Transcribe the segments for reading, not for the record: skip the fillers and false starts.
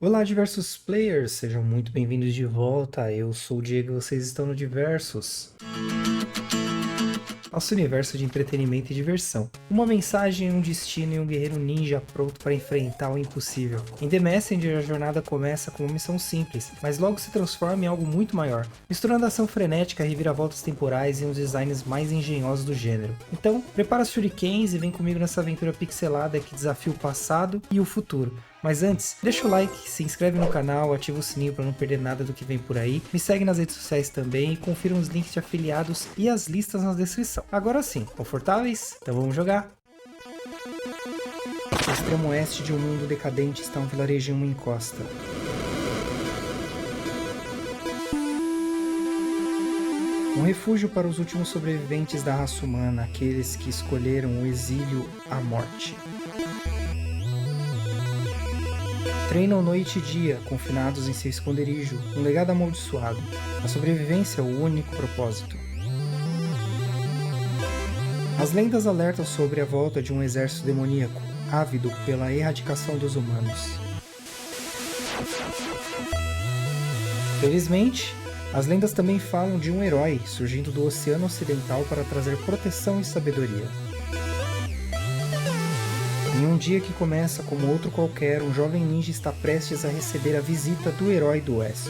Olá, diversos players, sejam muito bem-vindos de volta. Eu sou o Diego e vocês estão no Diversos, nosso universo de entretenimento e diversão. Uma mensagem, um destino e um guerreiro ninja pronto para enfrentar o impossível. Em The Messenger, a jornada começa com uma missão simples, mas logo se transforma em algo muito maior, misturando ação frenética, reviravoltas temporais e uns designs mais engenhosos do gênero. Então, prepara os shurikens e vem comigo nessa aventura pixelada que desafia o passado e o futuro. Mas antes, deixa o like, se inscreve no canal, ativa o sininho para não perder nada do que vem por aí, me segue nas redes sociais também e confira os links de afiliados e as listas na descrição. Agora sim, confortáveis? Então vamos jogar! No extremo oeste de um mundo decadente está um vilarejo em uma encosta. Um refúgio para os últimos sobreviventes da raça humana, aqueles que escolheram o exílio à morte. Treinam noite e dia, confinados em seu esconderijo, um legado amaldiçoado. A sobrevivência é o único propósito. As lendas alertam sobre a volta de um exército demoníaco, ávido pela erradicação dos humanos. Felizmente, as lendas também falam de um herói surgindo do Oceano Ocidental para trazer proteção e sabedoria. Em um dia que começa como outro qualquer, um jovem ninja está prestes a receber a visita do herói do Oeste.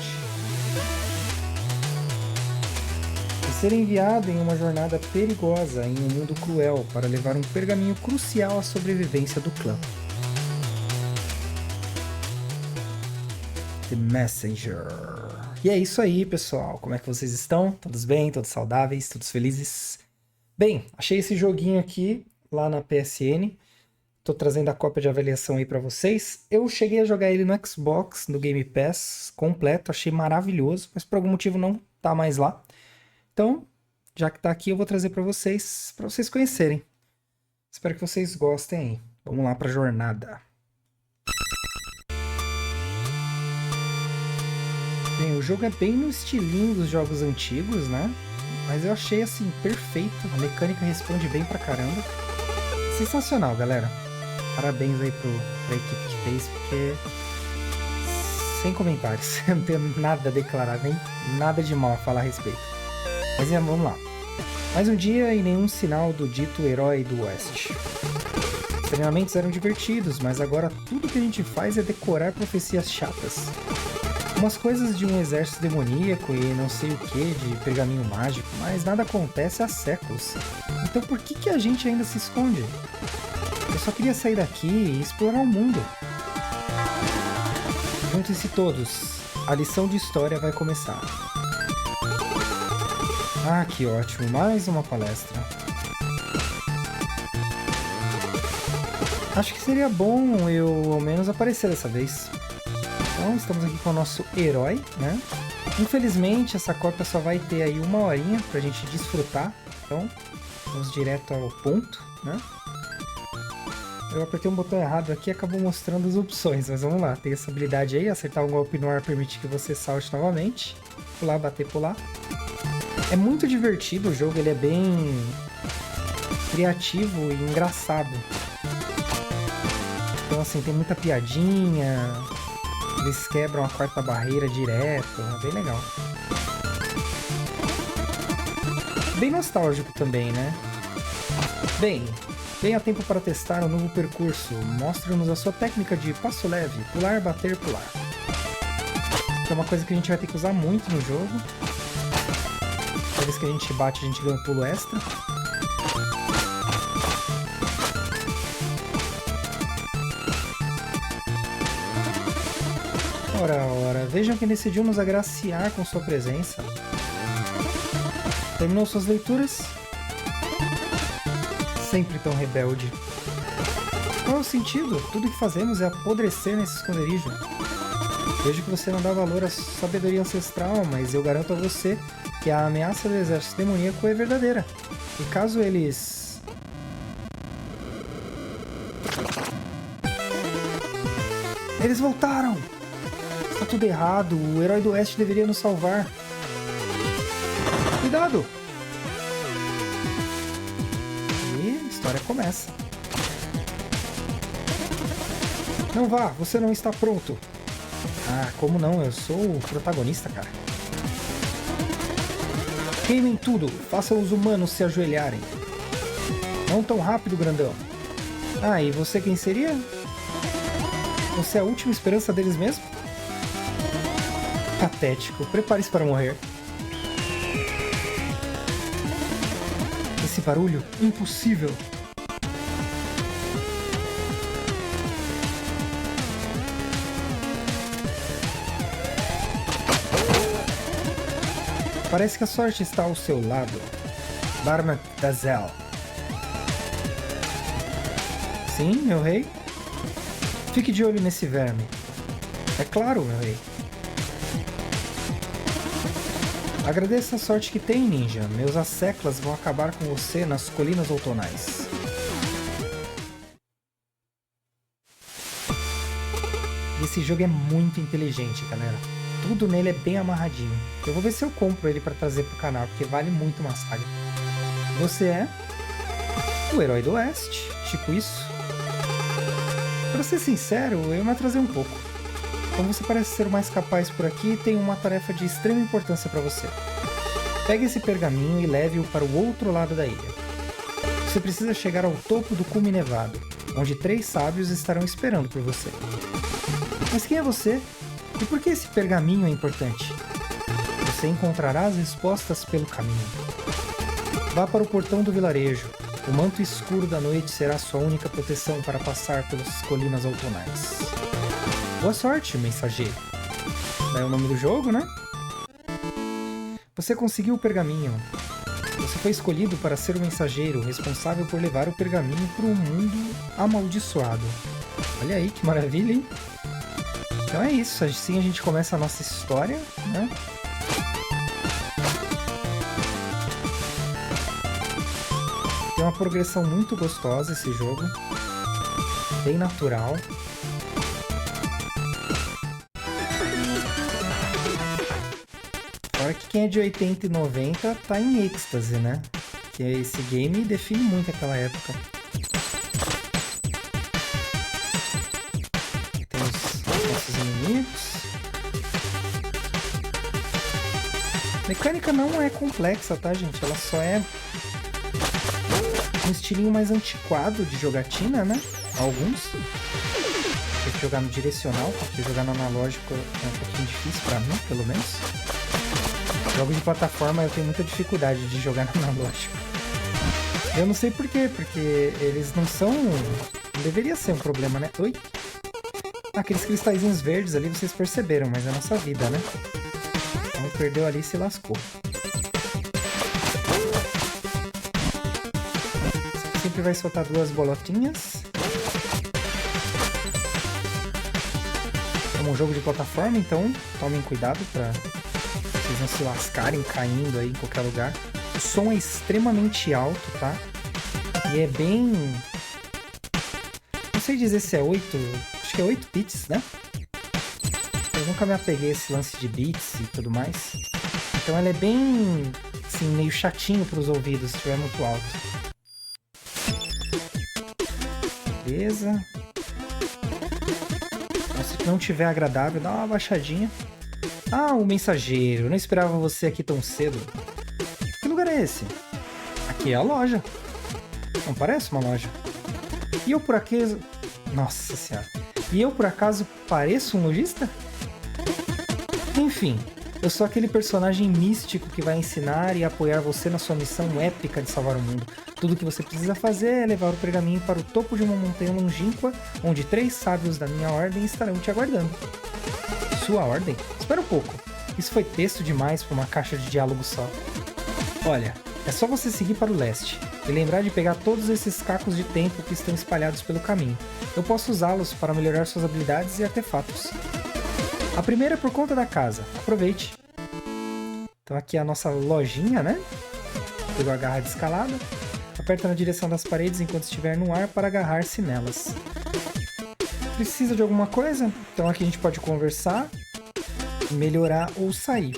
E ser enviado em uma jornada perigosa em um mundo cruel para levar um pergaminho crucial à sobrevivência do clã. The Messenger. E é isso aí, pessoal. Como é que vocês estão? Todos bem? Todos saudáveis? Todos felizes? Bem, achei esse joguinho aqui lá na PSN. Tô trazendo a cópia de avaliação aí pra vocês. Eu cheguei a jogar ele no Xbox, no Game Pass completo, achei maravilhoso, mas por algum motivo não tá mais lá. Então, já que tá aqui, eu vou trazer pra vocês conhecerem. Espero que vocês gostem aí. Vamos lá pra jornada. Bem, o jogo é bem no estilinho dos jogos antigos, né? Mas eu achei assim, perfeito. A mecânica responde bem pra caramba. Sensacional, galera. Parabéns aí pra equipe que fez, porque sem comentários, eu não tenho nada a declarar, nem nada de mal a falar a respeito. Mas vamos lá. Mais um dia e nenhum sinal do dito herói do Oeste. Os treinamentos eram divertidos, mas agora tudo que a gente faz é decorar profecias chatas. Umas coisas de um exército demoníaco e não sei o que de pergaminho mágico, mas nada acontece há séculos. Então por que a gente ainda se esconde? Eu só queria sair daqui e explorar o mundo. Juntem-se todos. A lição de história vai começar. Ah, que ótimo. Mais uma palestra. Acho que seria bom eu, ao menos, aparecer dessa vez. Então, estamos aqui com o nosso herói, né? Infelizmente, essa cópia só vai ter aí uma horinha pra gente desfrutar. Então, vamos direto ao ponto, né? Eu apertei um botão errado aqui e acabou mostrando as opções, mas vamos lá. Tem essa habilidade aí, acertar um golpe no ar permite que você salte novamente. Pular, bater, pular. É muito divertido o jogo, ele é bem criativo e engraçado. Então assim, tem muita piadinha, eles quebram a quarta barreira direto, é bem legal. Bem nostálgico também, né? Bem, tenha tempo para testar um novo percurso. Mostre-nos a sua técnica de passo leve, pular, bater, pular. Que é uma coisa que a gente vai ter que usar muito no jogo. Cada vez que a gente bate, a gente ganha um pulo extra. Ora, vejam quem decidiu nos agraciar com sua presença. Terminou suas leituras? Sempre tão rebelde. Qual é o sentido? Tudo que fazemos é apodrecer nesse esconderijo. Vejo que você não dá valor à sabedoria ancestral, mas eu garanto a você que a ameaça do exército demoníaco é verdadeira. E caso eles... Eles voltaram! Está tudo errado, o herói do Oeste deveria nos salvar. Cuidado! A história começa. Não vá, você não está pronto. Ah, como não? Eu sou o protagonista, cara. Queimem tudo, façam os humanos se ajoelharem. Não tão rápido, grandão. Ah, e você quem seria? Você é a última esperança deles mesmo? Patético, prepare-se para morrer. Esse barulho, impossível. Parece que a sorte está ao seu lado. Barmak Dazel. Sim, meu rei? Fique de olho nesse verme. É claro, meu rei. Agradeça a sorte que tem, ninja. Meus asseclas vão acabar com você nas colinas outonais. Esse jogo é muito inteligente, galera. Tudo nele é bem amarradinho. Eu vou ver se eu compro ele pra trazer pro canal, porque vale muito uma saga. Você é o herói do oeste, tipo isso. Pra ser sincero, eu me atrasei um pouco. Como você parece ser o mais capaz por aqui, tenho uma tarefa de extrema importância pra você. Pegue esse pergaminho e leve-o para o outro lado da ilha. Você precisa chegar ao topo do cume nevado, onde 3 sábios estarão esperando por você. Mas quem é você? E por que esse pergaminho é importante? Você encontrará as respostas pelo caminho. Vá para o portão do vilarejo. O manto escuro da noite será sua única proteção para passar pelas colinas outonais. Boa sorte, mensageiro. Daí é o nome do jogo, né? Você conseguiu o pergaminho. Você foi escolhido para ser o mensageiro responsável por levar o pergaminho para um mundo amaldiçoado. Olha aí, que maravilha, hein? Então é isso, assim a gente começa a nossa história, né? Tem uma progressão muito gostosa esse jogo, bem natural. Fora que quem é de 80 e 90 tá em êxtase, né? Que esse game define muito aquela época. Inimigos. A mecânica não é complexa, tá, gente? Ela só é um estilinho mais antiquado de jogatina, né? Alguns. Tem que jogar no direcional, porque jogar no analógico é um pouquinho difícil pra mim, pelo menos. Jogos de plataforma eu tenho muita dificuldade de jogar no analógico. Eu não sei por quê, porque eles não são... Não deveria ser um problema, né? Oi? Aqueles cristalzinhos verdes ali vocês perceberam, mas é a nossa vida, né? Então perdeu ali e se lascou. Sempre vai soltar 2 bolotinhas. É um jogo de plataforma, então tomem cuidado para vocês não se lascarem caindo aí em qualquer lugar. O som é extremamente alto, tá? E é bem... Não sei dizer se é 8... Acho que é 8 bits, né? Eu nunca me apeguei a esse lance de bits e tudo mais. Então ela é bem, assim, meio chatinho para os ouvidos se estiver muito alto. Beleza. Então, se não tiver agradável, dá uma baixadinha. Ah, o mensageiro. Eu não esperava você aqui tão cedo. Que lugar é esse? Aqui é a loja. Não parece uma loja? E eu por aqui... Nossa senhora. E eu, por acaso, pareço um lojista? Enfim, eu sou aquele personagem místico que vai ensinar e apoiar você na sua missão épica de salvar o mundo. Tudo que você precisa fazer é levar o pergaminho para o topo de uma montanha longínqua, onde 3 sábios da minha ordem estarão te aguardando. Sua ordem? Espera um pouco. Isso foi texto demais para uma caixa de diálogo só. Olha, é só você seguir para o leste e lembrar de pegar todos esses cacos de tempo que estão espalhados pelo caminho. Eu posso usá-los para melhorar suas habilidades e artefatos. A primeira é por conta da casa. Aproveite. Então aqui é a nossa lojinha, né? Pegou a garra de escalada. Aperta na direção das paredes enquanto estiver no ar para agarrar-se nelas. Precisa de alguma coisa? Então aqui a gente pode conversar, melhorar ou sair.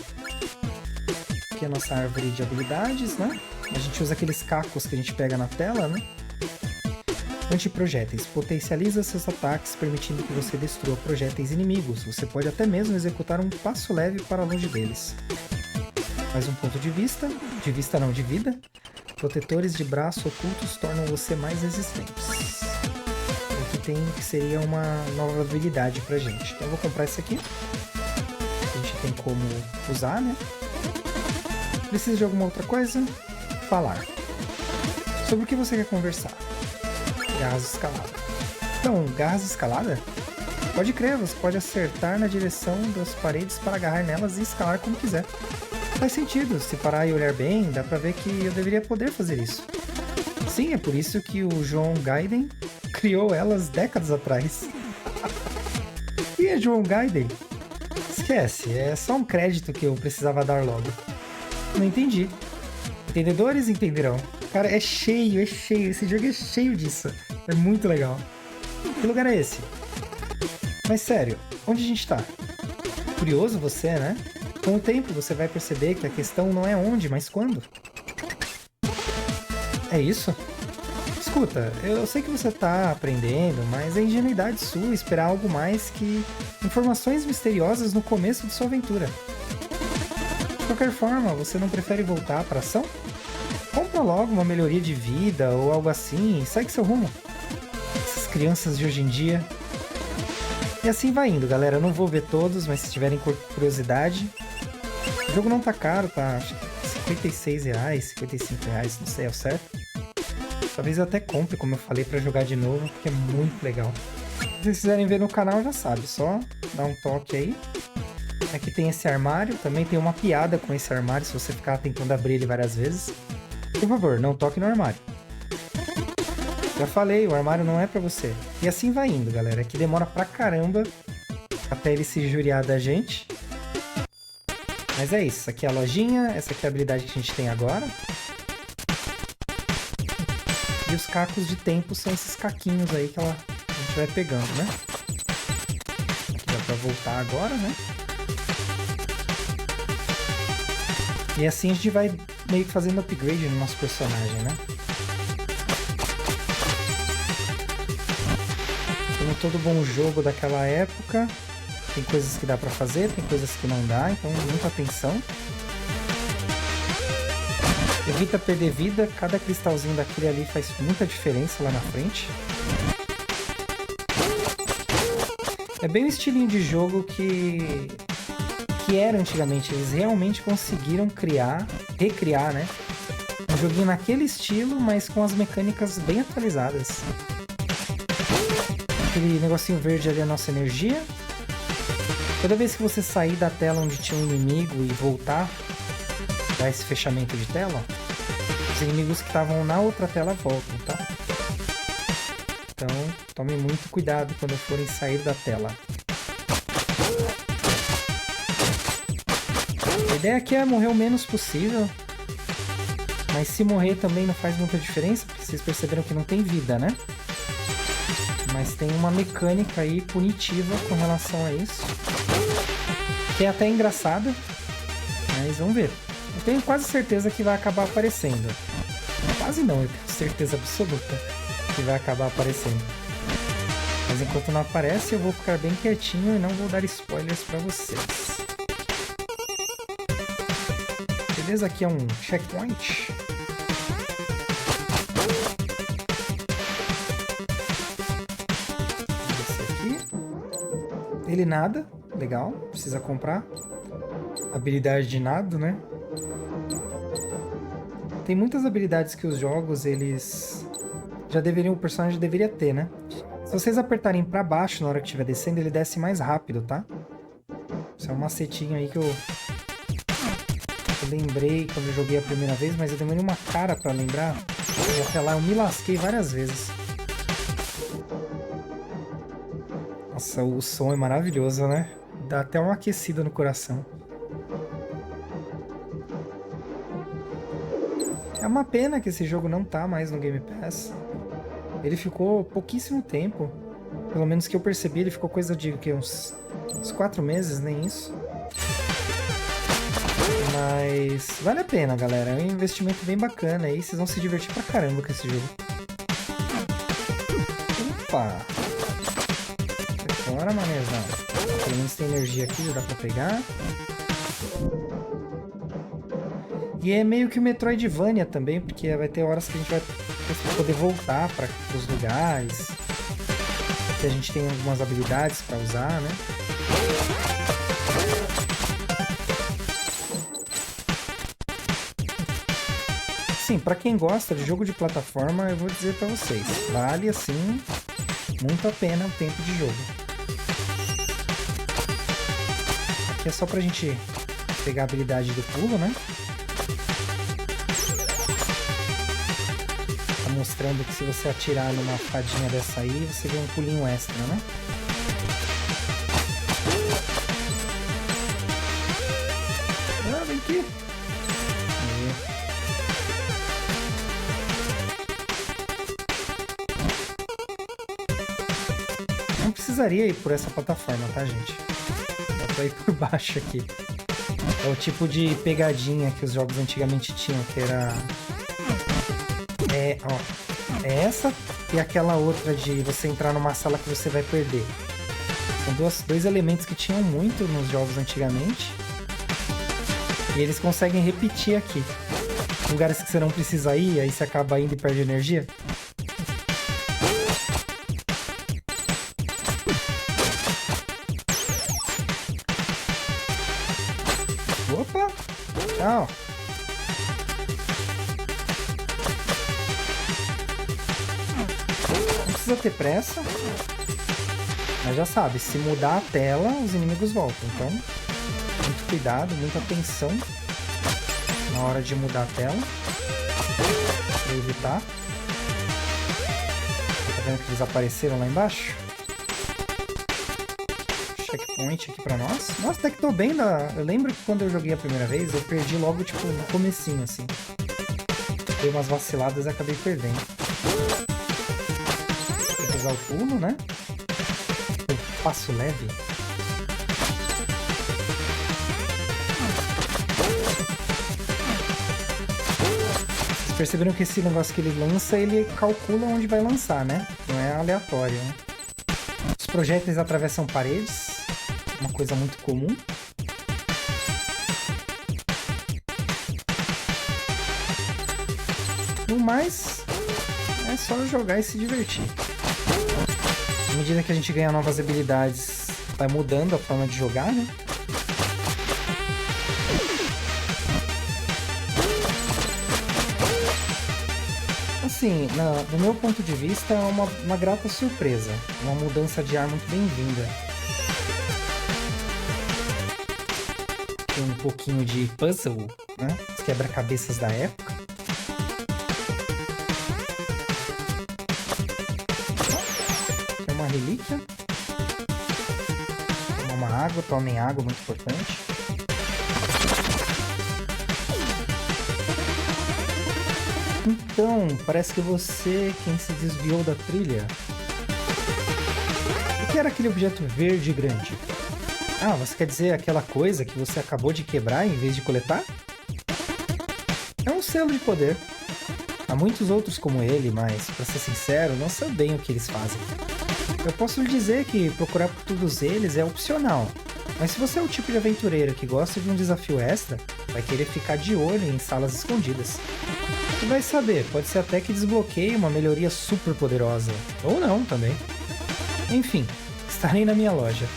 Aqui é a nossa árvore de habilidades, né? A gente usa aqueles cacos que a gente pega na tela, né? Antiprojéteis. Potencializa seus ataques, permitindo que você destrua projéteis inimigos. Você pode até mesmo executar um passo leve para longe deles. Mais um ponto de vista. De vista não, de vida. Protetores de braço ocultos tornam você mais resistente. Aqui tem que seria uma nova habilidade pra gente. Então eu vou comprar esse aqui. A gente tem como usar, né? Precisa de alguma outra coisa? Falar. Sobre o que você quer conversar? Garras de escalada. Então, garras de escalada? Pode crer, você pode acertar na direção das paredes para agarrar nelas e escalar como quiser. Faz sentido, se parar e olhar bem, dá pra ver que eu deveria poder fazer isso. Sim, é por isso que o João Gaiden criou elas décadas atrás. E é João Gaiden? Esquece, é só um crédito que eu precisava dar logo. Não entendi. Entendedores entenderão. Cara, é cheio, esse jogo é cheio disso. É muito legal. Que lugar é esse? Mas sério, onde a gente tá? Curioso você, né? Com o tempo você vai perceber que a questão não é onde, mas quando. É isso? Escuta, eu sei que você tá aprendendo, mas é ingenuidade sua esperar algo mais que informações misteriosas no começo de sua aventura. De qualquer forma, você não prefere voltar pra ação? Compra logo uma melhoria de vida ou algo assim e segue seu rumo. Essas crianças de hoje em dia... E assim vai indo, galera. Eu não vou ver todos, mas se tiverem curiosidade... O jogo não tá caro, tá? Acho que R$56, R$55, não sei, é o certo. Talvez eu até compre, como eu falei, pra jogar de novo, porque é muito legal. Se vocês quiserem ver no canal, já sabe, só dá um toque aí. Aqui tem esse armário, também tem uma piada com esse armário, se você ficar tentando abrir ele várias vezes. Por favor, não toque no armário. Já falei, o armário não é pra você. E assim vai indo, galera. Aqui demora pra caramba até ele se injuriar da gente. Mas é isso, essa aqui é a lojinha, essa aqui é a habilidade que a gente tem agora. E os cacos de tempo são esses caquinhos aí que a gente vai pegando, né? Aqui dá pra voltar agora, né? E assim a gente vai meio que fazendo upgrade no nosso personagem, né? Como todo bom jogo daquela época, tem coisas que dá pra fazer, tem coisas que não dá, então muita atenção. Evita perder vida, cada cristalzinho daquele ali faz muita diferença lá na frente. É bem o estilinho de jogo que era antigamente. Eles realmente conseguiram recriar, né? Um joguinho naquele estilo, mas com as mecânicas bem atualizadas. Aquele negocinho verde ali é a nossa energia. Toda vez que você sair da tela onde tinha um inimigo e voltar, dar esse fechamento de tela, os inimigos que estavam na outra tela voltam, tá? Então, tome muito cuidado quando forem sair da tela. A ideia aqui é morrer o menos possível, mas se morrer também não faz muita diferença, porque vocês perceberam que não tem vida, né? Mas tem uma mecânica aí punitiva com relação a isso, que é até engraçada, mas vamos ver. Eu tenho quase certeza que vai acabar aparecendo. Quase não, eu tenho certeza absoluta que vai acabar aparecendo. Mas enquanto não aparece, eu vou ficar bem quietinho e não vou dar spoilers pra vocês. Beleza? Aqui é um checkpoint. Esse aqui. Ele nada, legal, precisa comprar. Habilidade de nado, né? Tem muitas habilidades que os jogos, eles já deveriam, o personagem deveria ter, né? Se vocês apertarem pra baixo na hora que estiver descendo, ele desce mais rápido, tá? Isso é um macetinho aí que eu lembrei quando eu joguei a primeira vez, mas eu demorei uma cara pra lembrar. E até lá eu me lasquei várias vezes. Nossa, o som é maravilhoso, né? Dá até uma aquecida no coração. É uma pena que esse jogo não tá mais no Game Pass. Ele ficou pouquíssimo tempo. Pelo menos que eu percebi, ele ficou coisa de que, uns 4 meses, nem isso. Mas vale a pena, galera. É um investimento bem bacana aí. Vocês vão se divertir pra caramba com esse jogo. Opa! Bora, manezão. Pelo menos tem energia aqui, já dá pra pegar. E é meio que o Metroidvania também, porque vai ter horas que a gente vai poder voltar para os lugares. Aqui a gente tem algumas habilidades para usar, né? Sim, para quem gosta de jogo de plataforma, eu vou dizer para vocês, vale assim muito a pena o tempo de jogo. Aqui é só pra gente pegar a habilidade do pulo, né? Tá mostrando que se você atirar numa fadinha dessa aí, você ganha um pulinho extra, né? Ah, vem aqui! Não precisaria ir por essa plataforma, tá, gente? Dá pra ir por baixo aqui. É o tipo de pegadinha que os jogos antigamente tinham, que era... ó, é essa e aquela outra de você entrar numa sala que você vai perder. São dois elementos que tinham muito nos jogos antigamente. E eles conseguem repetir aqui. Lugares que você não precisa ir, aí você acaba indo e perde energia. Opa! Tchau! Não precisa ter pressa. Mas já sabe, se mudar a tela, os inimigos voltam. Então, muito cuidado, muita atenção na hora de mudar a tela. Pra evitar. Tá vendo que eles apareceram lá embaixo? Checkpoint aqui pra nós. Nossa, até que tô bem da... Eu lembro que quando eu joguei a primeira vez, eu perdi logo, tipo, no comecinho, assim. Dei umas vaciladas e acabei perdendo. Tem que usar o pulo, né? O passo leve. Vocês perceberam que esse negócio que ele lança, ele calcula onde vai lançar, né? Não é aleatório, né? Os projéteis atravessam paredes. Uma coisa muito comum. No mais, é só jogar e se divertir. À medida que a gente ganha novas habilidades, vai mudando a forma de jogar, né? Assim, do meu ponto de vista, é uma grata surpresa. Uma mudança de ar muito bem-vinda. Tem um pouquinho de puzzle, né? Os quebra-cabeças da época. Tem uma relíquia. Toma uma água, tomem água, muito importante. Então, parece que você, quem se desviou da trilha. O que era aquele objeto verde grande? Ah, você quer dizer aquela coisa que você acabou de quebrar em vez de coletar? É um selo de poder. Há muitos outros como ele, mas, pra ser sincero, não sei bem o que eles fazem. Eu posso lhe dizer que procurar por todos eles é opcional, mas se você é o tipo de aventureiro que gosta de um desafio extra, vai querer ficar de olho em salas escondidas. E vai saber, pode ser até que desbloqueie uma melhoria super poderosa. Ou não, também. Enfim, estarei na minha loja.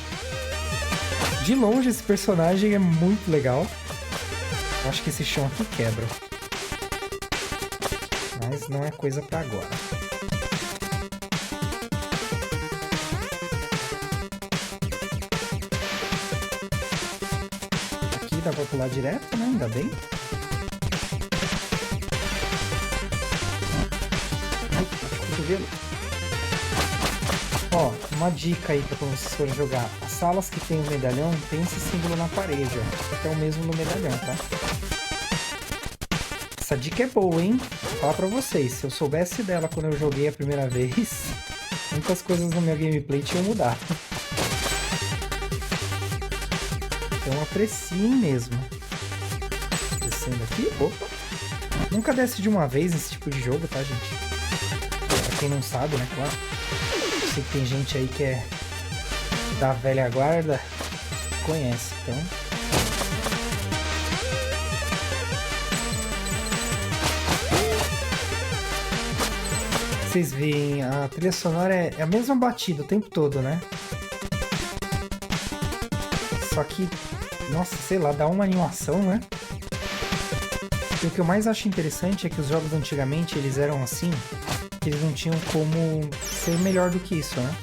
De longe, esse personagem é muito legal. Eu acho que esse chão aqui quebra. Mas não é coisa pra agora. Aqui dá pra pular direto, né? Ainda bem. Ó, uma dica aí pra quando vocês forem jogar. As salas que tem o medalhão tem esse símbolo na parede, ó. Que é o mesmo no medalhão, tá? Essa dica é boa, hein? Vou falar pra vocês. Se eu soubesse dela quando eu joguei a primeira vez, muitas coisas no meu gameplay tinham mudado. Então apreciem mesmo. Descendo aqui. Opa! Nunca desce de uma vez nesse tipo de jogo, tá, gente? Pra quem não sabe, né? Claro. sei que tem gente aí que é da velha guarda, conhece, então... Vocês veem, a trilha sonora é a mesma batida o tempo todo, né? Só que, nossa, sei lá, dá uma animação, né? E o que eu mais acho interessante é que os jogos antigamente, eles eram assim, que eles não tinham como ser melhor do que isso, né?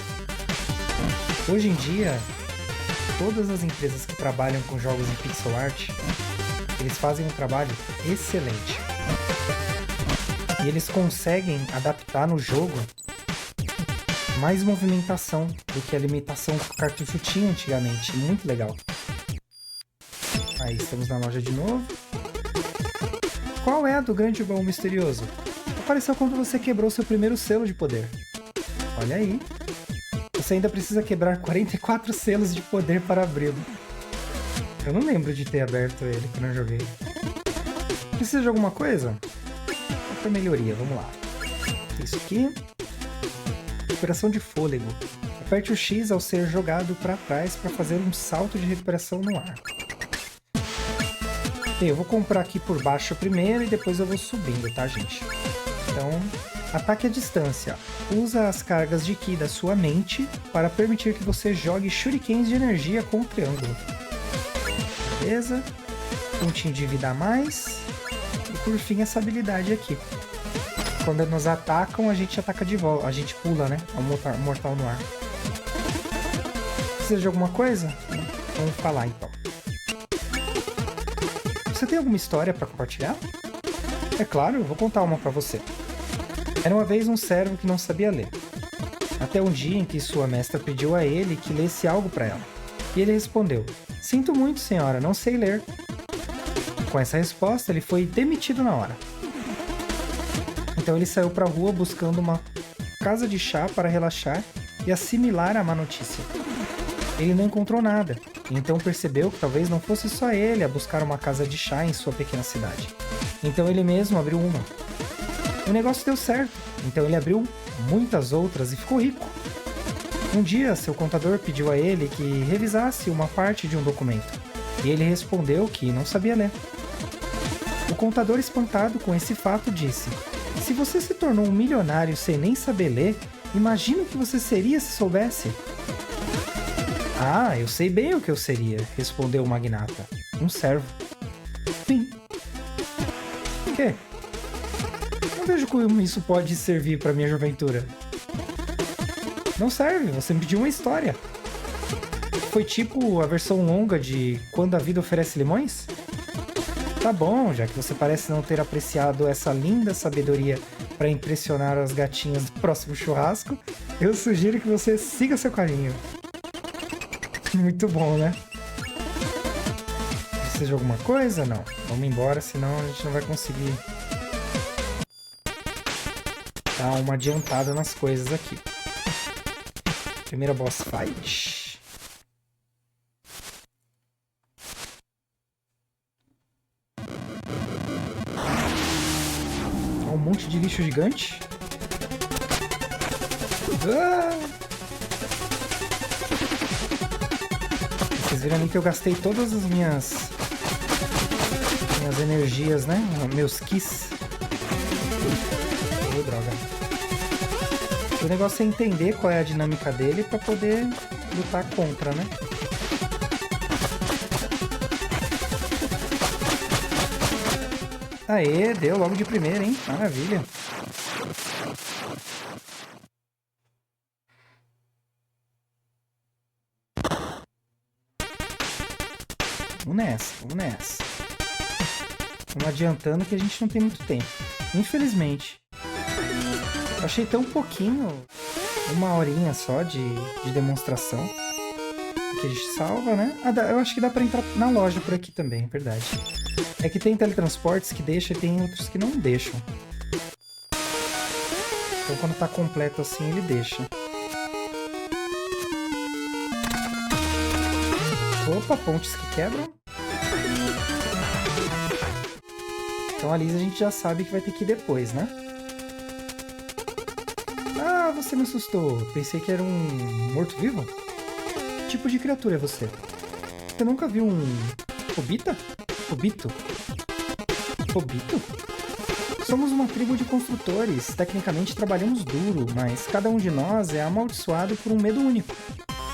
Hoje em dia, todas as empresas que trabalham com jogos em pixel art, eles fazem um trabalho excelente. E eles conseguem adaptar no jogo mais movimentação do que a limitação que o cartucho tinha antigamente. Muito legal. Aí, estamos na loja de novo. Qual é a do grande baú misterioso? Apareceu quando você quebrou seu primeiro selo de poder. Olha aí. Você ainda precisa quebrar 44 selos de poder para abri-lo. Eu não lembro de ter aberto ele quando eu joguei. Precisa de alguma coisa? Outra melhoria, vamos lá. Isso aqui. Recuperação de fôlego. Aperte o X ao ser jogado para trás para fazer um salto de recuperação no ar. Eu vou comprar aqui por baixo primeiro e depois eu vou subindo, tá, gente? Então, ataque à distância. Usa as cargas de Ki da sua mente para permitir que você jogue shurikens de energia com o triângulo. Beleza. Pontinho de vida a mais. E por fim, essa habilidade aqui. Quando nos atacam, a gente ataca de volta. A gente pula, né? O mortal no ar. Precisa de alguma coisa? Vamos falar, então. Você tem alguma história para compartilhar? É claro, eu vou contar uma para você. Era uma vez um servo que não sabia ler. Até um dia em que sua mestra pediu a ele que lesse algo para ela. E ele respondeu: "Sinto muito, senhora, não sei ler." Com essa resposta, ele foi demitido na hora. Então ele saiu para a rua buscando uma casa de chá para relaxar e assimilar a má notícia. Ele não encontrou nada, então percebeu que talvez não fosse só ele a buscar uma casa de chá em sua pequena cidade. Então ele mesmo abriu uma. O negócio deu certo, então ele abriu muitas outras e ficou rico. Um dia, seu contador pediu a ele que revisasse uma parte de um documento, e ele respondeu que não sabia ler. O contador, espantado com esse fato, disse: "Se você se tornou um milionário sem nem saber ler, imagina o que você seria se soubesse." "Ah, eu sei bem o que eu seria", respondeu o magnata. "Um servo." Fim. O quê? Não vejo como isso pode servir para minha aventura. Não serve, você me pediu uma história. Foi tipo a versão longa de Quando a Vida Oferece Limões? Tá bom, já que você parece não ter apreciado essa linda sabedoria para impressionar as gatinhas do próximo churrasco, eu sugiro que você siga seu caminho. Muito bom, né? Precisa de alguma coisa? Não. Vamos embora, senão a gente não vai conseguir dar uma adiantada nas coisas aqui. Primeira boss fight. Um monte de lixo gigante. Vocês viram ali que eu gastei todas as minhas energias, né? Meus Kis. Oh, droga. O negócio é entender qual é a dinâmica dele para poder lutar contra, né? Aê, deu logo de primeira, hein? Maravilha. Vamos nessa, vamos nessa. Vamos adiantando que a gente não tem muito tempo. Infelizmente. Eu achei tão pouquinho, uma horinha só de demonstração. Aqui a gente salva, né? Ah, eu acho que dá pra entrar na loja por aqui também, é verdade. É que tem teletransportes que deixam e tem outros que não deixam. Então quando tá completo assim, ele deixa. Opa, pontes que quebram. Então a Lisa a gente já sabe que vai ter que ir depois, né? Ah, você me assustou? Pensei que era um morto-vivo? Que tipo de criatura é você? Você nunca viu um... Fobita? Fobito? Fobito? Somos uma tribo de construtores. Tecnicamente trabalhamos duro, mas cada um de nós é amaldiçoado por um medo único,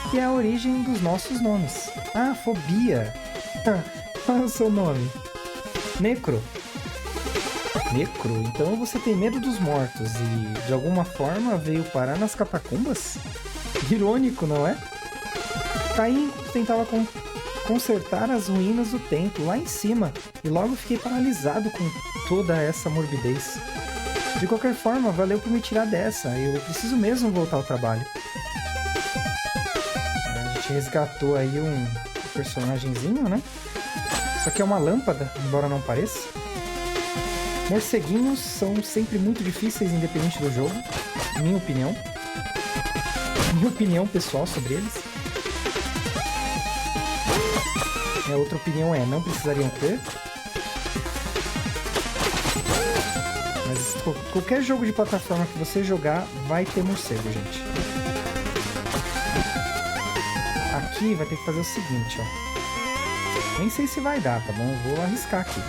que é a origem dos nossos nomes. Ah, fobia. Qual é o seu nome? Necro. Necro? Então você tem medo dos mortos e, de alguma forma, veio parar nas catacumbas? Irônico, não é? Caim tentava consertar as ruínas do templo lá em cima e logo fiquei paralisado com toda essa morbidez. De qualquer forma, valeu por me tirar dessa. Eu preciso mesmo voltar ao trabalho. A gente resgatou aí um personagenzinho, né? Isso aqui é uma lâmpada, embora não pareça. Morceguinhos são sempre muito difíceis, independente do jogo. Minha opinião. Minha opinião pessoal sobre eles. A outra opinião é, não precisariam ter. Mas qualquer jogo de plataforma que você jogar, vai ter morcego, gente. Aqui vai ter que fazer o seguinte, ó. Nem sei se vai dar, tá bom? Vou arriscar aqui.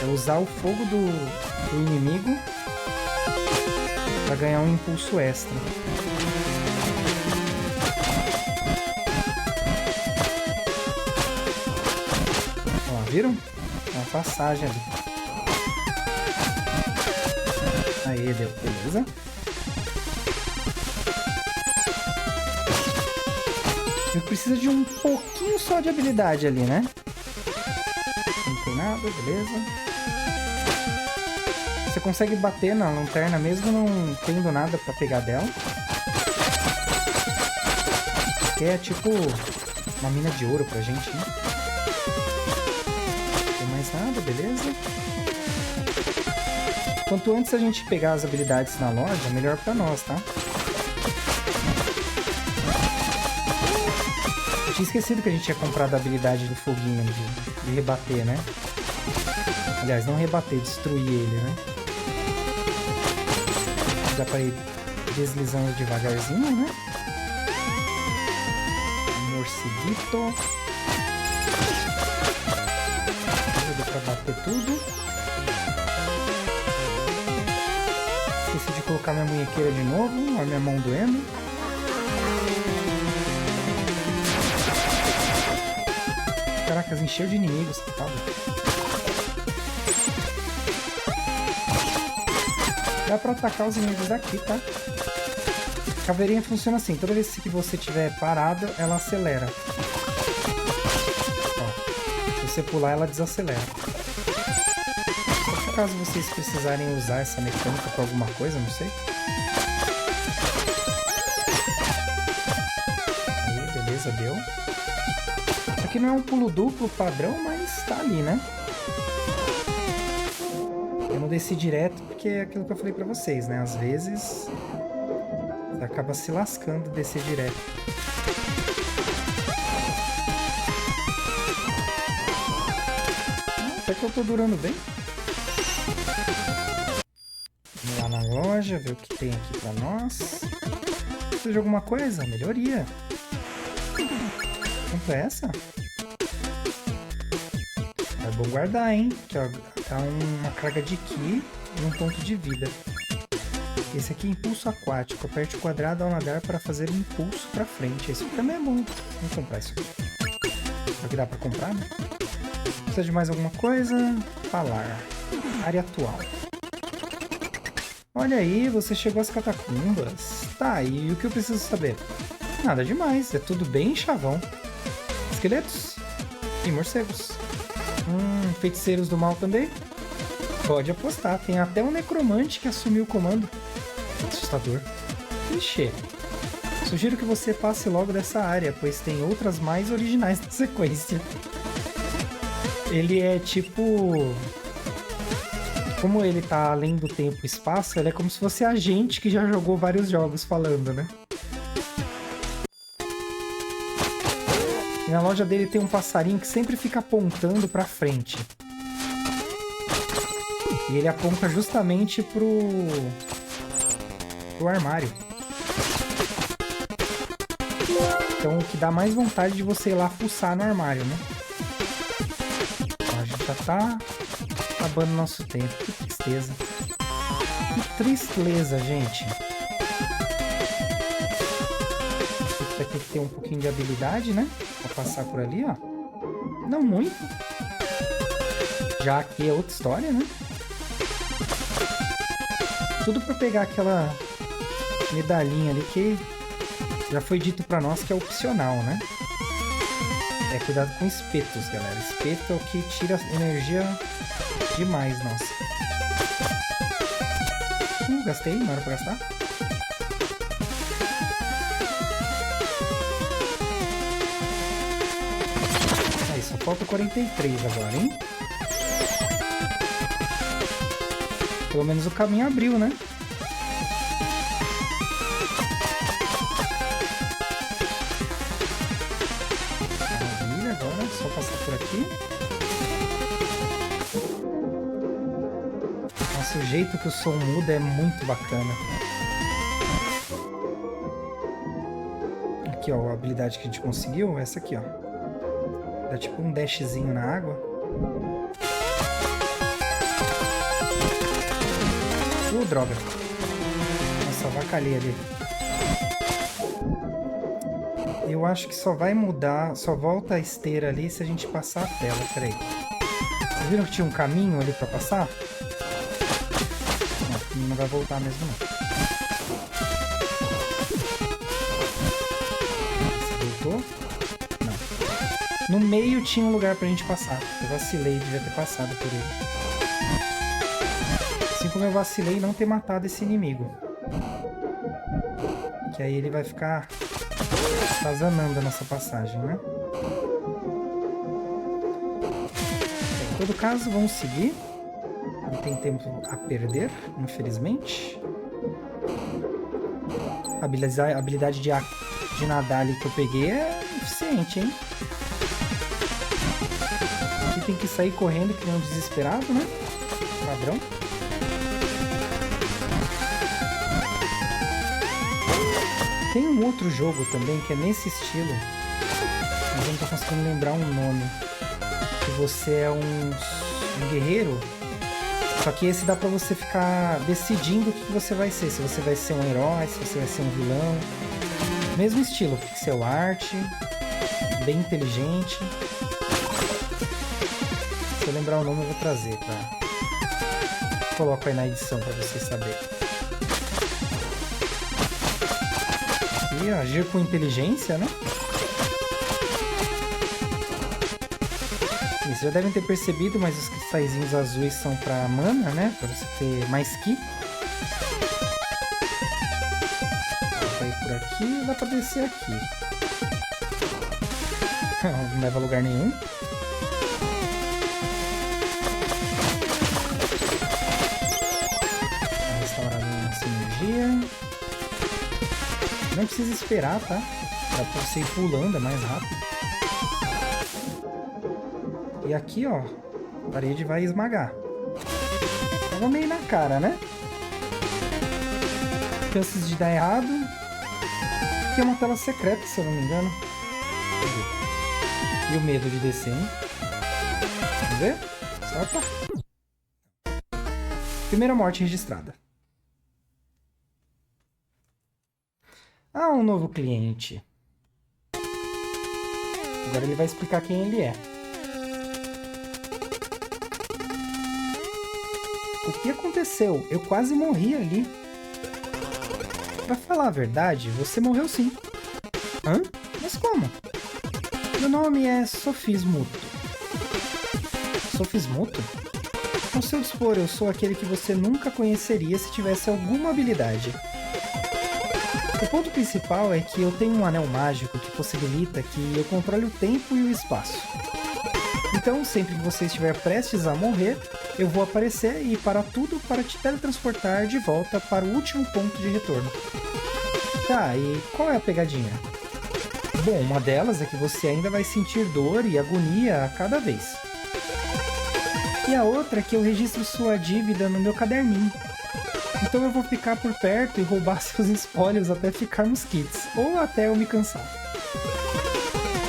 É usar o fogo do inimigo para ganhar um impulso extra. Ó, viram? Uma passagem ali. Aí, deu. Beleza. Eu preciso de um pouquinho só de habilidade ali, né? Não tem nada, beleza. Você consegue bater na lanterna mesmo não tendo nada pra pegar dela. Que é tipo uma mina de ouro pra gente, né? Não tem mais nada, beleza. Quanto antes a gente pegar as habilidades na loja, melhor pra nós, tá? Eu tinha esquecido que a gente tinha comprado a habilidade do foguinho de rebater, né? Aliás, não rebater, destruir ele, né? Dá pra ir deslizando devagarzinho, né? Morceguito. Dá pra bater tudo. Esqueci de colocar minha munhequeira de novo. Olha minha mão doendo. Caracas, encheu de inimigos, tá? Dá pra atacar os inimigos daqui, tá? A caveirinha funciona assim. Toda vez que você estiver parado, ela acelera. Ó, se você pular, ela desacelera. Só caso vocês precisarem usar essa mecânica pra alguma coisa, não sei. Aí, beleza, deu. Aqui não é um pulo duplo padrão, mas tá ali, né? Eu não desci direto porque é aquilo que eu falei pra vocês, né? Às vezes você acaba se lascando descer direto. Até que eu tô durando bem. Vamos lá na loja, ver o que tem aqui pra nós. Precisa de alguma coisa? Melhoria. Quanto é essa? É bom guardar, hein? Aqui, ó, tá uma carga de ki e um ponto de vida. Esse aqui é impulso aquático. Aperte o quadrado ao nadar para fazer um impulso pra frente. Esse aqui também é bom. Vamos comprar isso aqui. Será que dá pra comprar, né? Precisa de mais alguma coisa? Falar. Área atual. Olha aí, você chegou às catacumbas. Tá, e o que eu preciso saber? Nada demais, é tudo bem chavão. Esqueletos e morcegos. Feiticeiros do mal também? Pode apostar, tem até um necromante que assumiu o comando. Assustador. Clichê. Sugiro que você passe logo dessa área, pois tem outras mais originais na sequência. Ele é tipo... Como ele tá além do tempo e espaço, ele é como se fosse a gente que já jogou vários jogos falando, né? E na loja dele tem um passarinho que sempre fica apontando pra frente. E ele aponta justamente pro armário. Então o que dá mais vontade de você ir lá fuçar no armário, né? Então, a gente já tá acabando nosso tempo. Que tristeza. Que tristeza, gente. Vai ter que ter um pouquinho de habilidade, né? Pra passar por ali, ó. Não muito. Já aqui é outra história, né? Tudo pra pegar aquela medalhinha ali que já foi dito pra nós que é opcional, né? É, cuidado com espetos, galera. Espeto é o que tira energia demais, nossa. Gastei, não era pra gastar. Aí, só falta 43 agora, hein? Pelo menos o caminho abriu, né? Maravilha, agora é só passar por aqui. Nossa, o jeito que o som muda é muito bacana. Aqui, ó, a habilidade que a gente conseguiu, essa aqui, ó. Dá tipo um dashzinho na água. Droga. Nossa, avacalhei ali. Eu acho que só vai mudar, só volta a esteira ali se a gente passar a tela. Peraí. Vocês viram que tinha um caminho ali pra passar? Não vai voltar mesmo não. Você voltou? Não. No meio tinha um lugar pra gente passar. Eu vacilei, devia ter passado por ele. Assim como eu vacilei em não ter matado esse inimigo. Que aí ele vai ficar atazanando a nossa passagem, né? Em todo caso, vamos seguir. Não tem tempo a perder, infelizmente. A habilidade de nadar ali que eu peguei é eficiente, hein? Aqui tem que sair correndo que nem um desesperado, né? Padrão. Tem um outro jogo também que é nesse estilo, mas eu não tô conseguindo lembrar um nome. Que você é um guerreiro, só que esse dá pra você ficar decidindo o que você vai ser. Se você vai ser um herói, se você vai ser um vilão. Mesmo estilo, pixel art, bem inteligente. Se eu lembrar o nome eu vou trazer, tá? Coloco aí na edição pra vocês saberem. E agir com inteligência, né? Vocês já devem ter percebido, mas os cristalzinhos azuis são pra mana, né? Pra você ter mais ki. Dá pra ir por aqui, dá pra descer aqui. Não leva a lugar nenhum. Restaurar a nossa energia. Não precisa esperar, tá? Dá pra você ir pulando, é mais rápido. E aqui, ó, a parede vai esmagar. Tava meio na cara, né? Chances de dar errado. Aqui é uma tela secreta, se eu não me engano. E o medo de descer, hein? Vamos ver? Salta. Primeira morte registrada. Ah, um novo cliente. Agora ele vai explicar quem ele é. O que aconteceu? Eu quase morri ali. Pra falar a verdade, você morreu sim. Hã? Mas como? Meu nome é Sofismuto. Sofismuto? Ao seu dispor, eu sou aquele que você nunca conheceria se tivesse alguma habilidade. O ponto principal é que eu tenho um anel mágico que possibilita que eu controle o tempo e o espaço. Então, sempre que você estiver prestes a morrer, eu vou aparecer e parar tudo para te teletransportar de volta para o último ponto de retorno. Tá, e qual é a pegadinha? Bom, uma delas é que você ainda vai sentir dor e agonia a cada vez. E a outra é que eu registro sua dívida no meu caderninho. Então eu vou ficar por perto e roubar seus espólios até ficar nos kits. Ou até eu me cansar.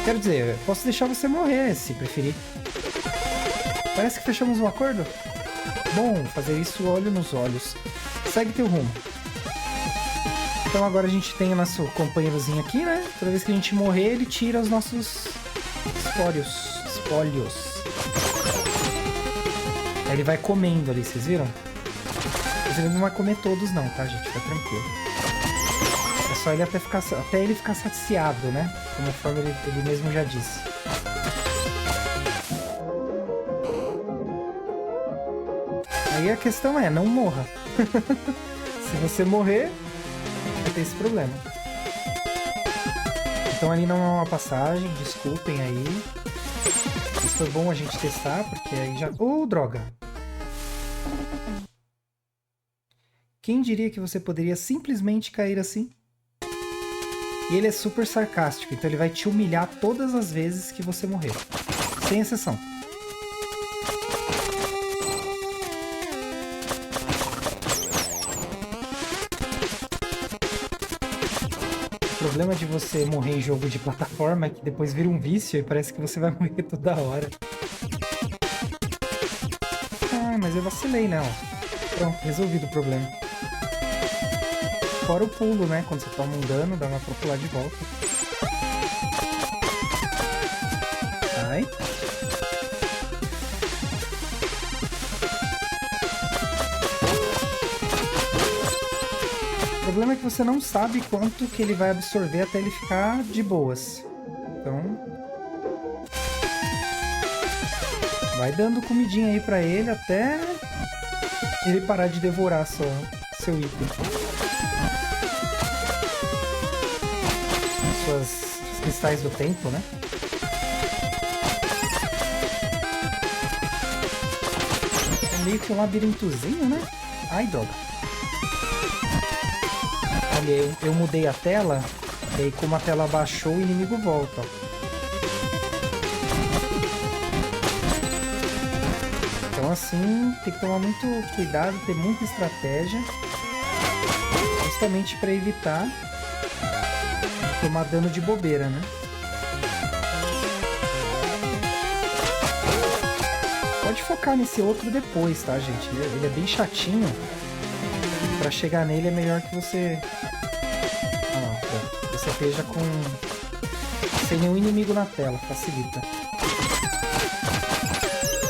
Quero dizer, posso deixar você morrer, se preferir. Parece que fechamos um acordo? Bom, fazer isso olho nos olhos. Segue teu rumo. Então agora a gente tem o nosso companheirozinho aqui, né? Toda vez que a gente morrer, ele tira os nossos espólios. Aí ele vai comendo ali, vocês viram? Mas ele não vai comer todos não, tá, gente? Fica tranquilo. É só ele até ele ficar saciado, né? Conforme ele mesmo já disse. Aí a questão é, não morra. Se você morrer, vai ter esse problema. Então ali não é uma passagem, desculpem aí. Mas foi bom a gente testar, porque aí já... Oh, droga! Quem diria que você poderia simplesmente cair assim? E ele é super sarcástico, então ele vai te humilhar todas as vezes que você morrer. Sem exceção. O problema de você morrer em jogo de plataforma é que depois vira um vício e parece que você vai morrer toda hora. Ah, mas eu vacilei, né? Ó. Pronto, resolvido o problema. Fora o pulo, né? Quando você toma um dano, dá uma pra pular de volta. Ai. O problema é que você não sabe quanto que ele vai absorver até ele ficar de boas. Então... vai dando comidinha aí pra ele até ele parar de devorar seu item. Suas cristais do tempo, né? É meio que um labirintozinho, né? Ai, droga. Olha, eu mudei a tela, e aí como a tela abaixou, o inimigo volta. Então assim, tem que tomar muito cuidado, ter muita estratégia, justamente para evitar tomar dano de bobeira, né? Pode focar nesse outro depois, tá, gente? Ele é bem chatinho. Pra chegar nele é melhor que você... você esteja com... sem nenhum inimigo na tela, facilita.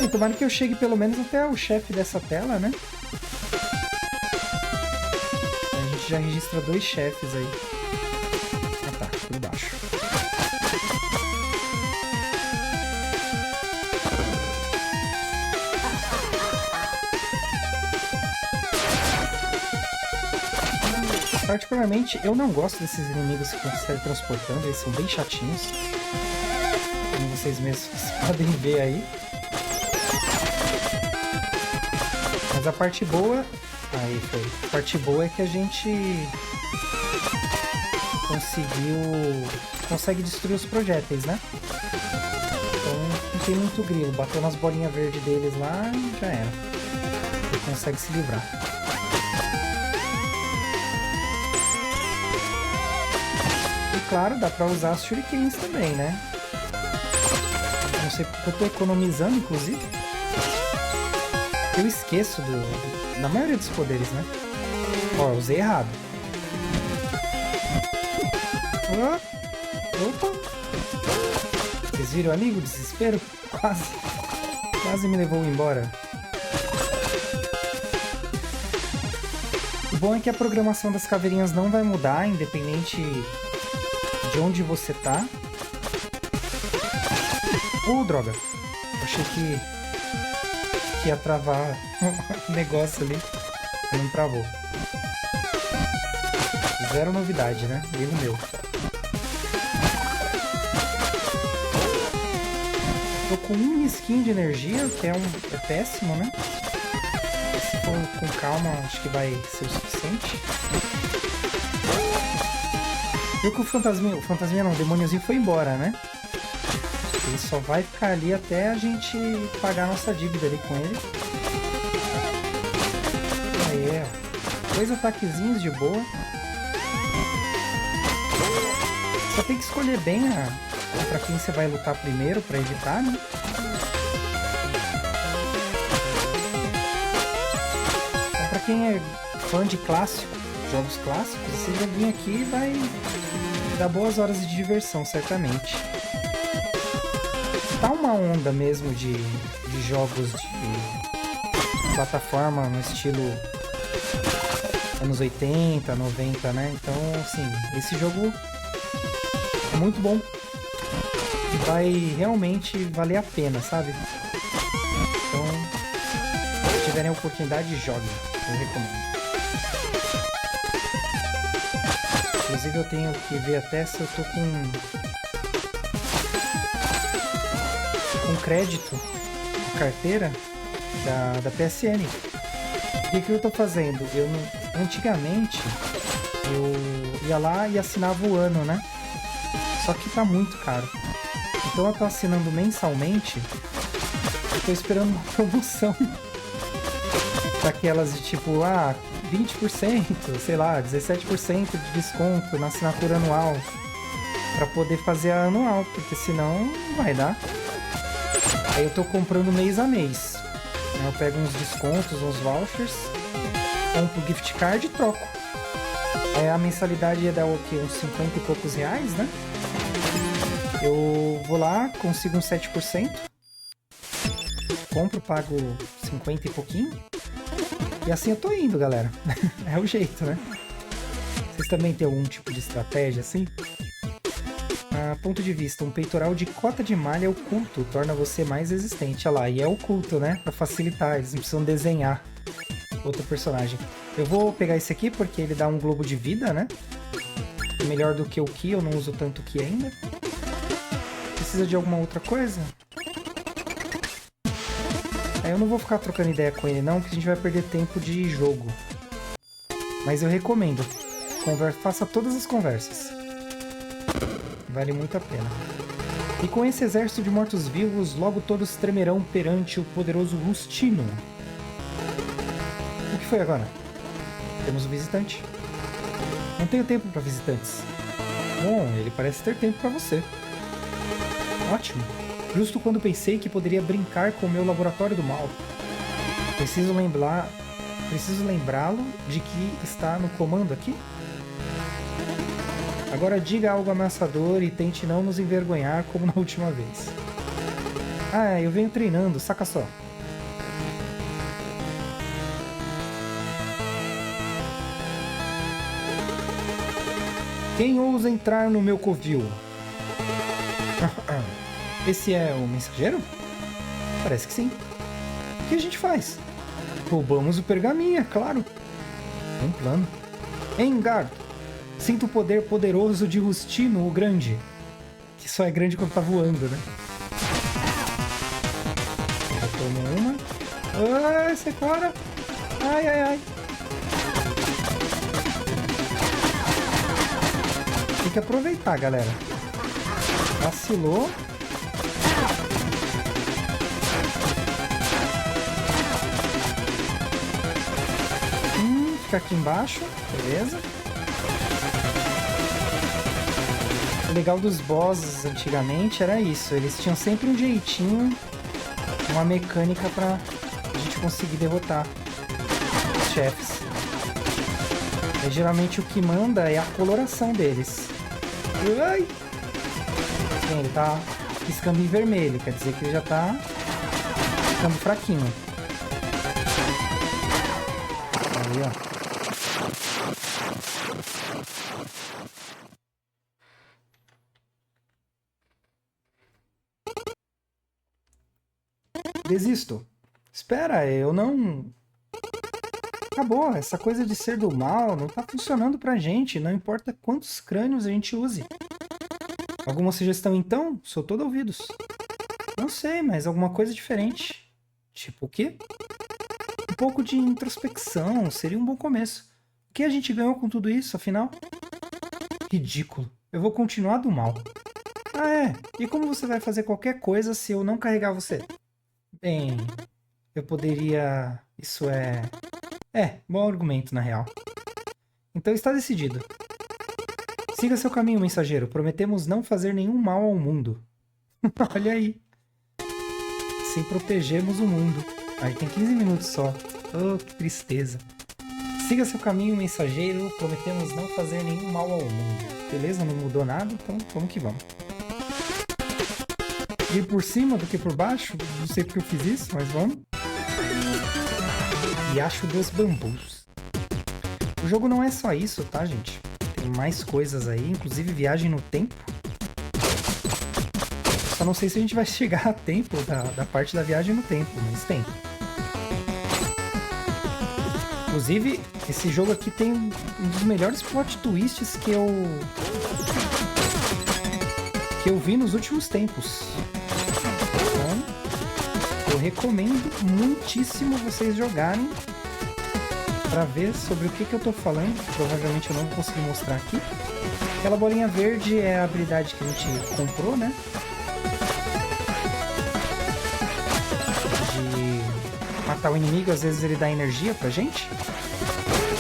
E tomara que eu chegue pelo menos até o chefe dessa tela, né? A gente já registra 2 chefes aí. Ah tá, por baixo. Particularmente, eu não gosto desses inimigos que ficam se teletransportando, eles são bem chatinhos. Como vocês mesmos podem ver aí. Mas a parte boa... aí foi. A parte boa é que a gente consegue destruir os projéteis, né? Então não tem muito grilo. Bateu nas bolinhas verdes deles lá e já era. Ele consegue se livrar. E claro, dá pra usar as shurikens também, né? Não sei porque eu tô economizando, inclusive. Eu esqueço da maioria dos poderes, né? Ó, eu usei errado. Opa! Vocês viram ali o desespero? Quase me levou embora. O bom é que a programação das caveirinhas não vai mudar, independente de onde você tá. Droga! Achei que ia travar o negócio ali. Não travou. Zero novidade, né? Erro meu. Tô com um skin de energia, que é péssimo, né? Se for com calma, acho que vai ser o suficiente. Viu que o fantasminha não, o demôniozinho foi embora, né? Ele só vai ficar ali até a gente pagar a nossa dívida ali com ele. Aí, ó. 2 ataquezinhos de boa. Só tem que escolher bem pra quem você vai lutar primeiro, pra evitar, né? Então, pra quem é fã de clássico, jogos clássicos, esse joguinho aqui vai dar boas horas de diversão, certamente. Tá uma onda mesmo de jogos de plataforma no estilo anos 80, 90, né? Então, assim, esse jogo é muito bom e vai realmente valer a pena, sabe? Então, se tiverem a oportunidade, joguem. Eu recomendo. Inclusive, eu tenho que ver até se eu tô com crédito na carteira da PSN. O que eu tô fazendo? Antigamente, eu ia lá e assinava o ano, né? Só que tá muito caro. Então eu tô assinando mensalmente. Eu tô esperando uma promoção. Daquelas de tipo, 20%, sei lá, 17% de desconto na assinatura anual. Pra poder fazer a anual, porque senão não vai dar. Aí eu tô comprando mês a mês. Eu pego uns descontos, uns vouchers, compro gift card e troco. A mensalidade ia dar o quê? Uns 50 e poucos reais, né? Eu vou lá, consigo uns 7%. Compro, pago 50 e pouquinho. E assim eu tô indo, galera. É o jeito, né? Vocês também têm algum tipo de estratégia assim? Ponto de vista, um peitoral de cota de malha oculto torna você mais resistente. Olha lá, e é oculto, né? Pra facilitar, eles não precisam desenhar outro personagem. Eu vou pegar esse aqui porque ele dá um globo de vida, né? Melhor do que o Ki, eu não uso tanto o Ki ainda. Precisa de alguma outra coisa? Eu não vou ficar trocando ideia com ele não, porque a gente vai perder tempo de jogo. Mas eu recomendo. Faça todas as conversas. Vale muito a pena. E com esse exército de mortos-vivos, logo todos tremerão perante o poderoso Rustino. O que foi agora? Temos um visitante. Não tenho tempo para visitantes. Bom, ele parece ter tempo para você. Ótimo. Justo quando pensei que poderia brincar com o meu laboratório do mal. Preciso lembrá-lo de que está no comando aqui? Agora diga algo ameaçador e tente não nos envergonhar como na última vez. Eu venho treinando, saca só. Quem ousa entrar no meu covil? Esse é o mensageiro? Parece que sim. O que a gente faz? Roubamos o pergaminho, é claro. Um plano. Engard, sinto o poder poderoso de Rustino, o Grande. Que só é grande quando tá voando, né? Já tomou uma. Ai, sai fora. Ai, ai, ai. Tem que aproveitar, galera. Vacilou. Fica aqui embaixo, beleza. O legal dos bosses antigamente era isso, eles tinham sempre um jeitinho, uma mecânica pra gente conseguir derrotar os chefes. E, geralmente o que manda é a coloração deles. Ai! Sim, ele tá piscando em vermelho, quer dizer que ele já tá ficando fraquinho. Aí, ó. Desisto. Espera, eu não... Acabou, essa coisa de ser do mal não tá funcionando pra gente, não importa quantos crânios a gente use. Alguma sugestão então? Sou todo ouvidos. Não sei, mas alguma coisa diferente. Tipo o quê? Um pouco de introspecção seria um bom começo. O que a gente ganhou com tudo isso, afinal? Ridículo. Eu vou continuar do mal. Ah, é. E como você vai fazer qualquer coisa se eu não carregar você? Bem, eu poderia... Isso é... É, bom argumento, na real. Então está decidido. Siga seu caminho, mensageiro. Prometemos não fazer nenhum mal ao mundo. Olha aí. Assim protegemos o mundo. Aí tem 15 minutos só. Oh, que tristeza. Siga seu caminho, mensageiro. Prometemos não fazer nenhum mal ao mundo. Beleza, não mudou nada, então vamos que vamos. Ir por cima do que por baixo. Não sei porque eu fiz isso, mas vamos. Riacho dos Bambus. O jogo não é só isso, tá, gente? Tem mais coisas aí, inclusive viagem no tempo. Só não sei se a gente vai chegar a tempo da parte da viagem no tempo, mas tem. Inclusive, esse jogo aqui tem um dos melhores plot twists que eu vi nos últimos tempos. Então, eu recomendo muitíssimo vocês jogarem para ver sobre o que eu tô falando. Provavelmente eu não vou conseguir mostrar aqui. Aquela bolinha verde é a habilidade que a gente comprou, né? De matar o inimigo, às vezes ele dá energia pra gente.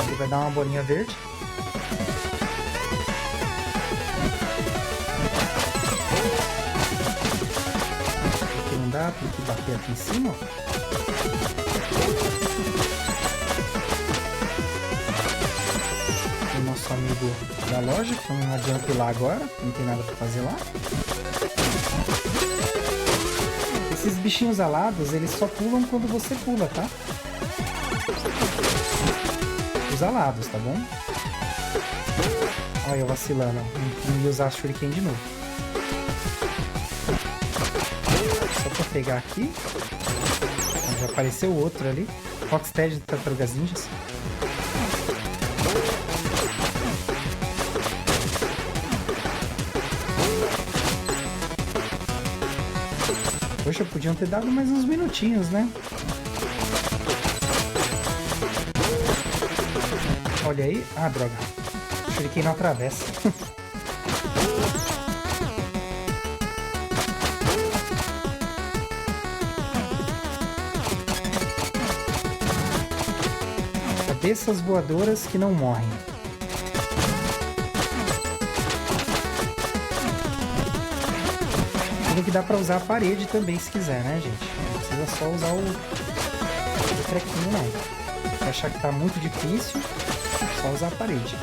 Ele vai dar uma bolinha verde. Aqui não dá, tem que bater aqui em cima, ó. Nosso amigo da loja, que não adianta ir lá agora, não tem nada pra fazer lá. Esses bichinhos alados, eles só pulam quando você pula, tá? Os alados, tá bom? Olha eu vacilando, não ia usar a Shuriken de novo. Só pra pegar aqui. Já apareceu outro ali. Rocksteady de Tartarugas Ninjas. Poxa, podiam ter dado mais uns minutinhos, né? Olha aí. Ah, droga. Shuriken não atravessa. Cabeças voadoras que não morrem. Que dá pra usar a parede também, se quiser, né, gente? Não precisa só usar o trequinho, não. Se achar que tá muito difícil, só usar a parede.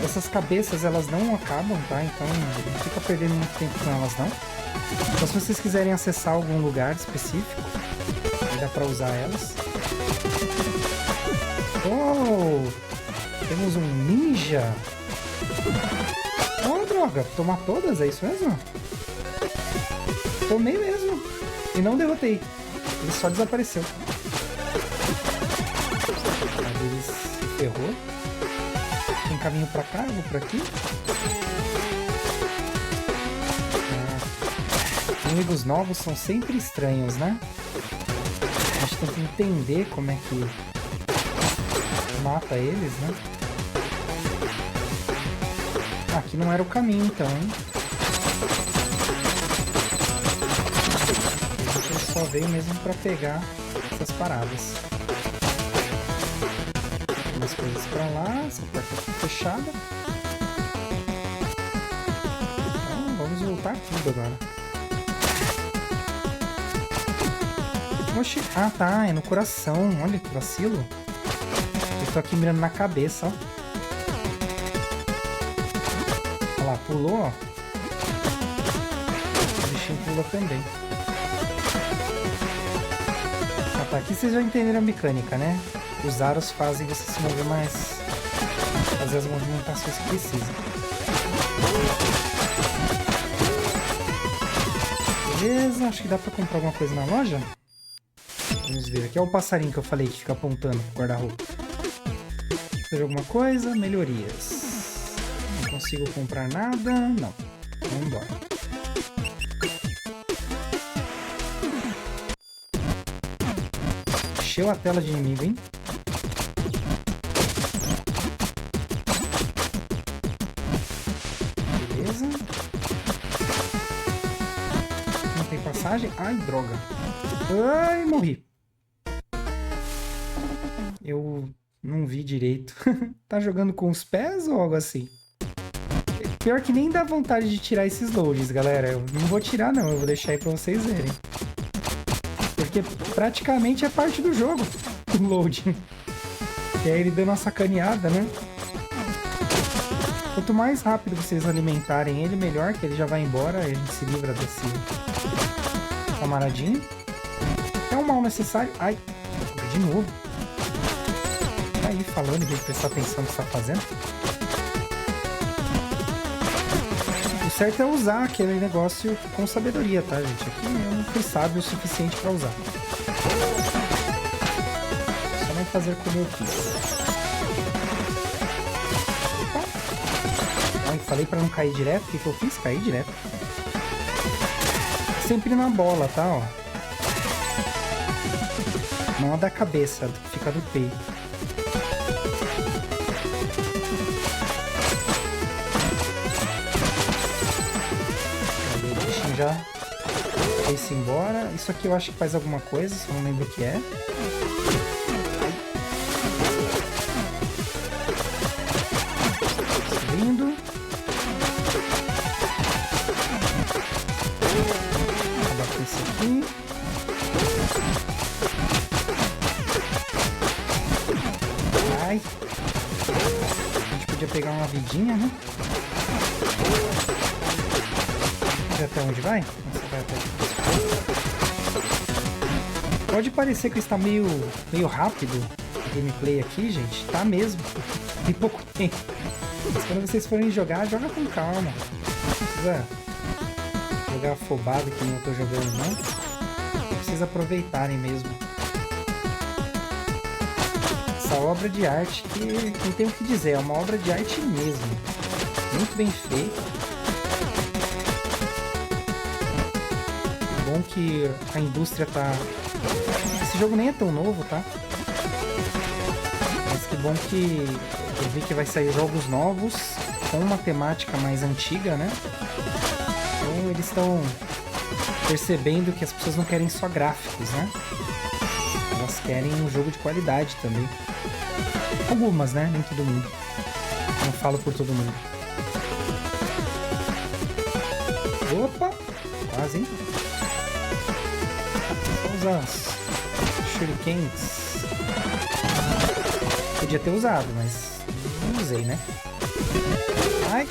Essas cabeças, elas não acabam, tá? Então, não fica perdendo muito tempo com elas, não. Então, se vocês quiserem acessar algum lugar específico, dá pra usar elas. Oh! Temos um ninja. Oh, droga. Tomar todas? É isso mesmo? Tomei mesmo. E não derrotei. Ele só desapareceu. Ele se ferrou. Tem caminho pra cá, eu vou por aqui. Inimigos novos são sempre estranhos, né? A gente tem que entender como é que mata eles, né? Aqui não era o caminho, então, hein? A gente só veio mesmo pra pegar essas paradas. Umas coisas pra lá, essa porta aqui fechada. Então, vamos voltar tudo agora. Oxi, ah tá, é no coração. Olha que vacilo. Eu tô aqui mirando na cabeça, ó. Olha lá, pulou, ó. O bichinho pula também. Ah, tá. Aqui vocês já entenderam a mecânica, né? Os aros fazem você se mover mais... fazer as movimentações que precisa. Beleza, acho que dá pra comprar alguma coisa na loja. Vamos ver. Aqui é o passarinho que eu falei que fica apontando pro guarda-roupa. Fazer alguma coisa? Melhorias. Não consigo comprar nada. Não. Vamos embora. Encheu a tela de inimigo, hein? passagem. Ai, droga. Ai, morri. Eu não vi direito. Tá jogando com os pés ou algo assim? Pior que nem dá vontade de tirar esses loads, galera. Eu não vou tirar, não. Eu vou deixar aí pra vocês verem. Porque praticamente é parte do jogo. O loading. E aí ele dando uma sacaneada, né? Quanto mais rápido vocês alimentarem ele, melhor, que ele já vai embora e a gente se livra desse camaradinho. É um mal necessário. Ai, de novo. Tá aí falando, em vez de prestar atenção no que você tá fazendo. O certo é usar aquele negócio com sabedoria, tá, gente? Aqui eu não fui sábio o suficiente pra usar. Só não fazer como eu quis. Falei pra não cair direto, o que eu fiz? Caí direto. Sempre na bola, tá? Ó. Não a da cabeça, fica do peito. Aí o bichinho já foi-se embora. Isso aqui eu acho que faz alguma coisa, só não lembro o que é. Lindo. Esse aqui. Ai. A gente podia pegar uma vidinha, né? Vamos ver até onde vai? Você vai até aqui. Pode parecer que está meio rápido o gameplay aqui, gente. Tá mesmo. Tem pouco tempo. Mas quando vocês forem jogar, joga com calma. Não precisa jogar afobado que nem eu tô jogando, não. Precisa aproveitarem mesmo. Essa obra de arte que não tem o que dizer, é uma obra de arte mesmo. Muito bem feita. Bom que a indústria tá... Esse jogo nem é tão novo, tá? Mas que bom que eu vi que vai sair jogos novos com uma temática mais antiga, né? Então eles estão percebendo que as pessoas não querem só gráficos, né? Elas querem um jogo de qualidade também. Algumas, né? Nem todo mundo. Não falo por todo mundo. Opa! Quase, hein? Vamos usar os shurikens. Podia ter usado, mas não usei, né? Ai!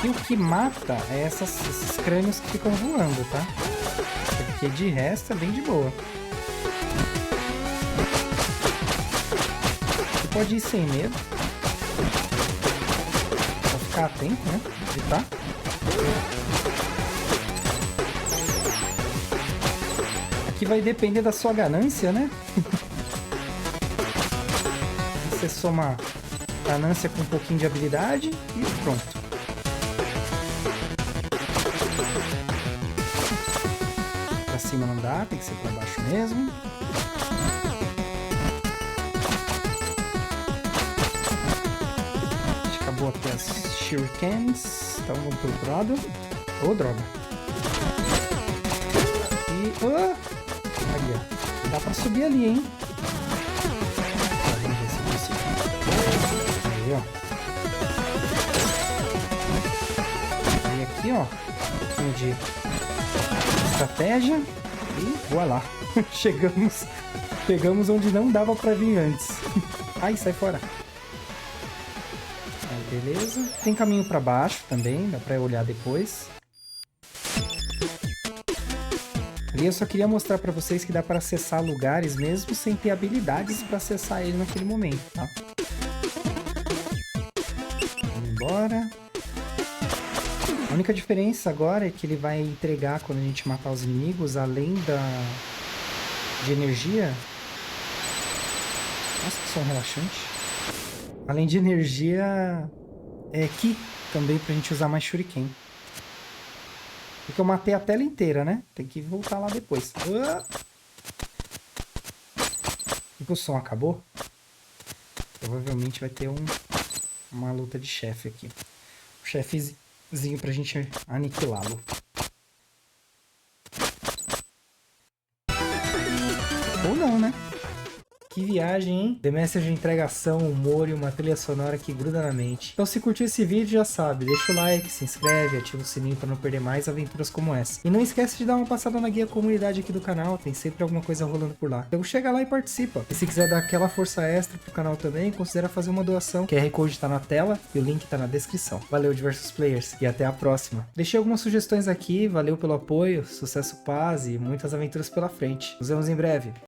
E o que mata é esses crânios que ficam voando, tá? Porque de resto é bem de boa. Você pode ir sem medo. Só ficar atento, né? Evitar. Aqui vai depender da sua ganância, né? Você soma ganância com um pouquinho de habilidade e pronto. Pra cima não dá, tem que ser pra baixo mesmo. A gente acabou aqui as shurikens. Então vamos pro outro lado. Ô, droga. E... Oh! Aí, dá pra subir ali, hein? Vamos ver se eu consigo. Aí, ó. E aqui, ó. Um pouquinho de estratégia. E voilá. Chegamos onde não dava pra vir antes. Ai, sai fora. Aí, beleza. Tem caminho pra baixo também, dá pra olhar depois. E eu só queria mostrar pra vocês que dá pra acessar lugares mesmo sem ter habilidades pra acessar ele naquele momento, tá? Vamos embora. A única diferença agora é que ele vai entregar, quando a gente matar os inimigos, além de energia... Nossa, que som relaxante. Além de energia, Ki também pra gente usar mais shuriken. Porque eu matei a tela inteira, né? Tem que voltar lá depois. E o som acabou? Provavelmente vai ter uma luta de chefe aqui. O pra gente aniquilá-lo. Ou não, né? Que viagem, hein? The Messenger entregação, humor e uma trilha sonora que gruda na mente. Então se curtiu esse vídeo já sabe, deixa o like, se inscreve, ativa o sininho para não perder mais aventuras como essa. E não esquece de dar uma passada na guia comunidade aqui do canal, tem sempre alguma coisa rolando por lá. Então chega lá e participa. E se quiser dar aquela força extra pro canal também, considera fazer uma doação. O QR Code tá na tela e o link tá na descrição. Valeu, diversos players, e até a próxima. Deixei algumas sugestões aqui, valeu pelo apoio, sucesso, paz e muitas aventuras pela frente. Nos vemos em breve.